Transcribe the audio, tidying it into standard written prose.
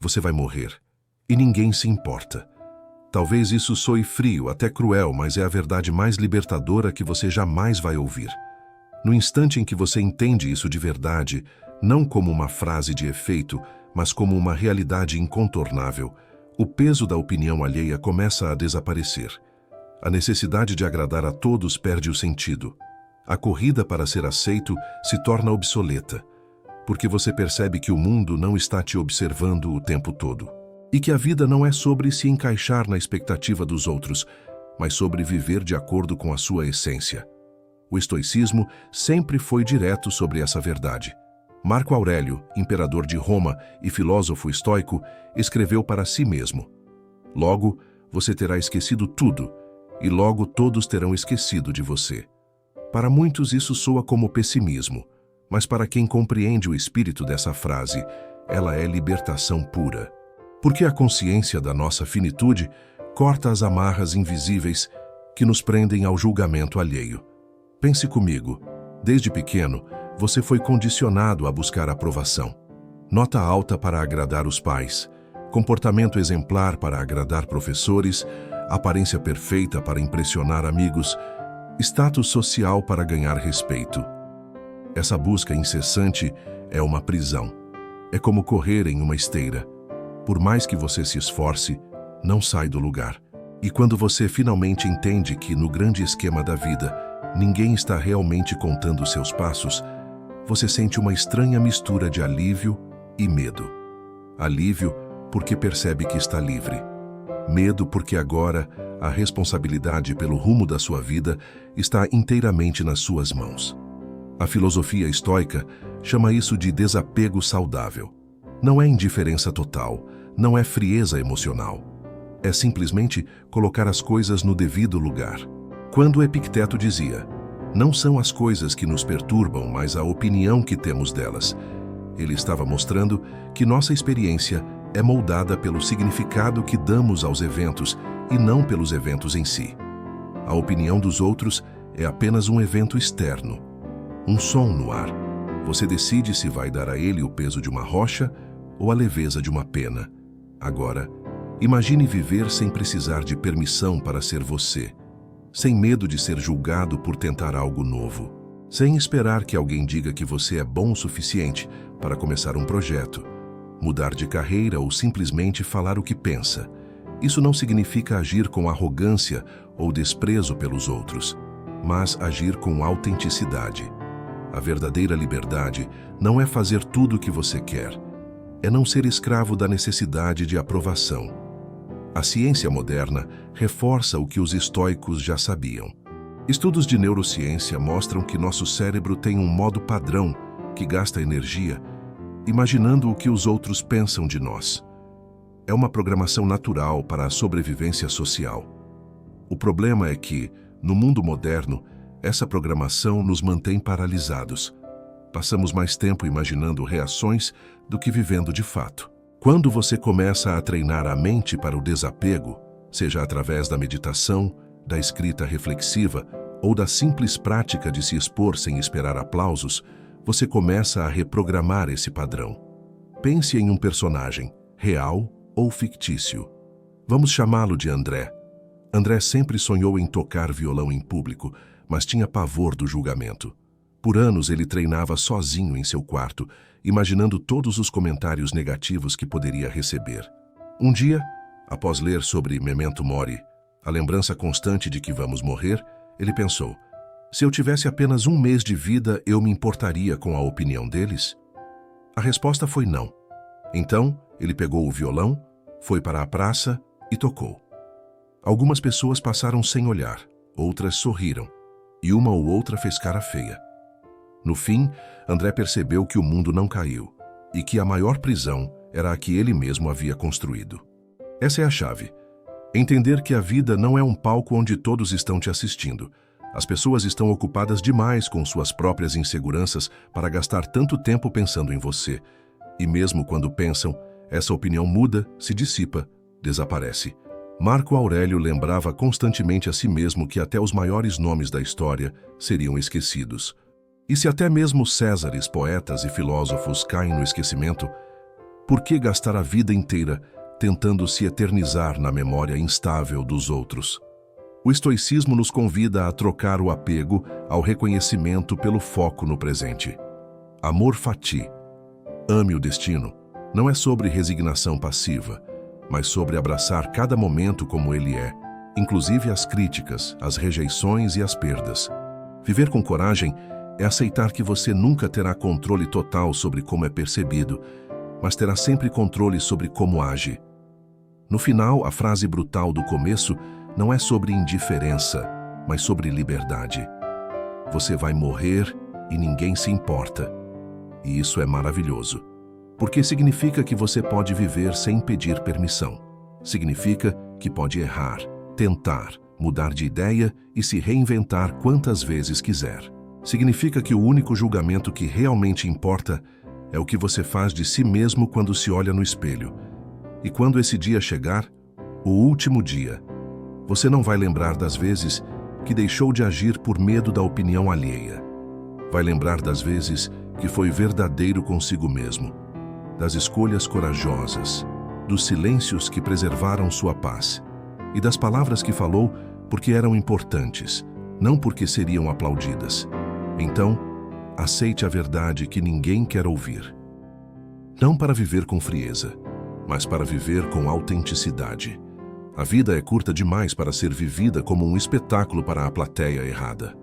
Você vai morrer. E ninguém se importa. Talvez isso soe frio, até cruel, mas é a verdade mais libertadora que você jamais vai ouvir. No instante em que você entende isso de verdade, não como uma frase de efeito, mas como uma realidade incontornável, o peso da opinião alheia começa a desaparecer. A necessidade de agradar a todos perde o sentido. A corrida para ser aceito se torna obsoleta, porque você percebe que o mundo não está te observando o tempo todo. E que a vida não é sobre se encaixar na expectativa dos outros, mas sobre viver de acordo com a sua essência. O estoicismo sempre foi direto sobre essa verdade. Marco Aurélio, imperador de Roma e filósofo estoico, escreveu para si mesmo: "Logo, você terá esquecido tudo, e logo todos terão esquecido de você." Para muitos isso soa como pessimismo, mas para quem compreende o espírito dessa frase, ela é libertação pura. Porque a consciência da nossa finitude corta as amarras invisíveis que nos prendem ao julgamento alheio. Pense comigo, desde pequeno, você foi condicionado a buscar aprovação. Nota alta para agradar os pais, comportamento exemplar para agradar professores, aparência perfeita para impressionar amigos, status social para ganhar respeito. Essa busca incessante é uma prisão. É como correr em uma esteira. Por mais que você se esforce, não sai do lugar. E quando você finalmente entende que, no grande esquema da vida, ninguém está realmente contando seus passos, você sente uma estranha mistura de alívio e medo. Alívio porque percebe que está livre. Medo porque agora a responsabilidade pelo rumo da sua vida está inteiramente nas suas mãos. A filosofia estoica chama isso de desapego saudável. Não é indiferença total, não é frieza emocional. É simplesmente colocar as coisas no devido lugar. Quando Epicteto dizia: "Não são as coisas que nos perturbam, mas a opinião que temos delas", ele estava mostrando que nossa experiência é moldada pelo significado que damos aos eventos e não pelos eventos em si. A opinião dos outros é apenas um evento externo, um som no ar. Você decide se vai dar a ele o peso de uma rocha ou a leveza de uma pena. Agora, imagine viver sem precisar de permissão para ser você, sem medo de ser julgado por tentar algo novo, sem esperar que alguém diga que você é bom o suficiente para começar um projeto, mudar de carreira ou simplesmente falar o que pensa. Isso não significa agir com arrogância ou desprezo pelos outros, mas agir com autenticidade. A verdadeira liberdade não é fazer tudo o que você quer, é não ser escravo da necessidade de aprovação. A ciência moderna reforça o que os estoicos já sabiam. Estudos de neurociência mostram que nosso cérebro tem um modo padrão que gasta energia imaginando o que os outros pensam de nós. É uma programação natural para a sobrevivência social. O problema é que, no mundo moderno, essa programação nos mantém paralisados. Passamos mais tempo imaginando reações do que vivendo de fato. Quando você começa a treinar a mente para o desapego, seja através da meditação, da escrita reflexiva ou da simples prática de se expor sem esperar aplausos, você começa a reprogramar esse padrão. Pense em um personagem, real ou fictício. Vamos chamá-lo de André. André sempre sonhou em tocar violão em público, mas tinha pavor do julgamento. Por anos ele treinava sozinho em seu quarto, imaginando todos os comentários negativos que poderia receber. Um dia, após ler sobre Memento Mori, a lembrança constante de que vamos morrer, ele pensou: se eu tivesse apenas 1 mês de vida, eu me importaria com a opinião deles? A resposta foi não. Então, ele pegou o violão, foi para a praça e tocou. Algumas pessoas passaram sem olhar, outras sorriram, e uma ou outra fez cara feia. No fim, André percebeu que o mundo não caiu e que a maior prisão era a que ele mesmo havia construído. Essa é a chave. Entender que a vida não é um palco onde todos estão te assistindo. As pessoas estão ocupadas demais com suas próprias inseguranças para gastar tanto tempo pensando em você. E mesmo quando pensam, essa opinião muda, se dissipa, desaparece. Marco Aurélio lembrava constantemente a si mesmo que até os maiores nomes da história seriam esquecidos. E se até mesmo Césares, poetas e filósofos caem no esquecimento, Por que gastar a vida inteira tentando se eternizar na memória instável dos outros? O estoicismo nos convida a trocar o apego ao reconhecimento pelo foco no presente. Amor fati, ame o destino, não é sobre resignação passiva, mas sobre abraçar cada momento como ele é, inclusive as críticas, as rejeições e as perdas. Viver com coragem é aceitar que você nunca terá controle total sobre como é percebido, mas terá sempre controle sobre como age. No final, a frase brutal do começo não é sobre indiferença, mas sobre liberdade. Você vai morrer e ninguém se importa. E isso é maravilhoso, porque significa que você pode viver sem pedir permissão. Significa que pode errar, tentar, mudar de ideia e se reinventar quantas vezes quiser. Significa que o único julgamento que realmente importa é o que você faz de si mesmo quando se olha no espelho. E quando esse dia chegar, o último dia, você não vai lembrar das vezes que deixou de agir por medo da opinião alheia. Vai lembrar das vezes que foi verdadeiro consigo mesmo, das escolhas corajosas, dos silêncios que preservaram sua paz e das palavras que falou porque eram importantes, não porque seriam aplaudidas. Então, aceite a verdade que ninguém quer ouvir. Não para viver com frieza, mas para viver com autenticidade. A vida é curta demais para ser vivida como um espetáculo para a plateia errada.